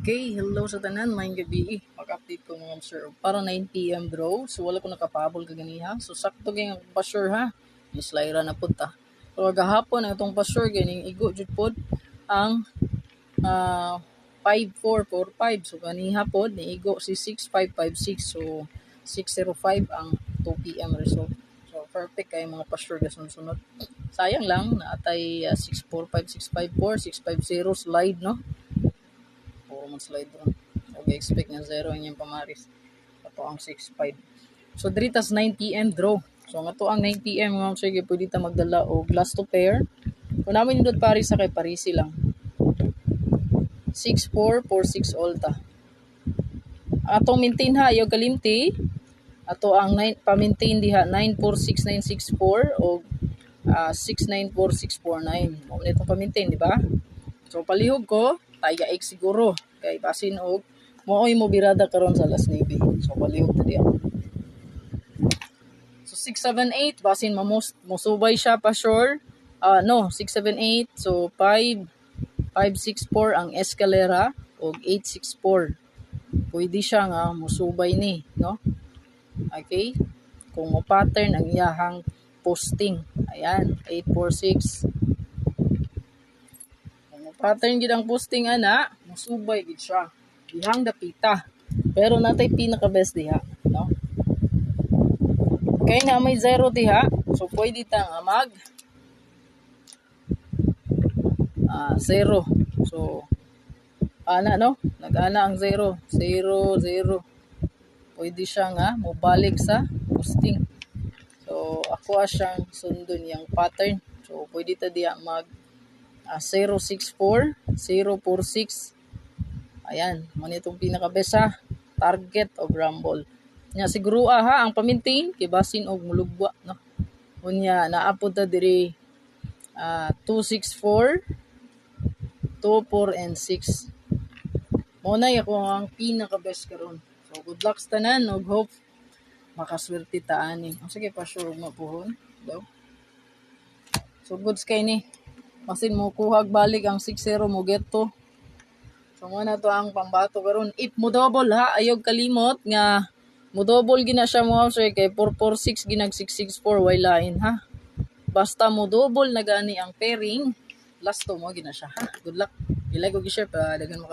Okay, hello sa tanan, maayong gabi. Mag-update ko mga sir. Para 9 PM draw, so wala ko nakapabol kaganiha. So sakto gyud ang pa-sure ha. Ni Slyra na punta. So gahapon ang itong pa-sure ganing igo jud pod ang 5445. So ganiha pod ni igo si 6556. So 605 ang 2 PM result. So perfect kay mga pa-sure gasunod-sunod. Sayang lang naatay 645, 654, 650 slide no. Puro slide ron. So, expect nga 0 ang yung pamaris. Ito ang 6.5. So, dritas 9 PM draw. So, nga to ang 9 PM mga sige, pwede ta magdala o glass to pair. Kung namin yung paris sa kay parisi lang. 6-4, 4-6 all ta. Atong maintain ha, yung kalimti. Ato ang pa-maintain diha, 946-964 o 694-649. Muna itong pa-maintain, di ba? So, palihog ko, taya X siguro. Kay basin og mooy mo birada karon sa Las Navy. So palihog ta diya. So 678 basin musubay siya pa sure. No, 678. So 564 ang Escalera og 864. Pwede siya nga musubay ni, no? Okay? Kung mo pattern ang iyahang posting. Ayan, 846. Pattern gid ang posting ana, musubay gid siya. Dihang dapita. Pero natay pinaka best diha, no? Kay na may 0 diha, so pwede ta nga mag 0. So ana no, nag-ana ang 0, 0 0. Pwede siya nga mobalik sa posting. So ako siyang sundon yang pattern. So pwede ta diha mag 064, 046. Ayan, man itong pinaka-best ha. Target of rumble. Nya siguro ha ang pamintain kay basin og mulugwa no. Unya naapod ta diri 264, 24 and 6. Mo na ako ang pinaka-best karon. So good luck sa tanan og hope makaswerte ta ani. Sige pa sure mapuhon daw. So goods kay ni. Masin mo kuhag balik ang 6-0 mo get to. So muna to ang pambato karon. If mo double ha, ayog kalimot nga mo double gina siya mo sir kay 446 ginag 664 way lain ha. Basta mo double na gani ang pairing, last to mo gina siya ha. Good luck. I-like og i-share pa dagan mo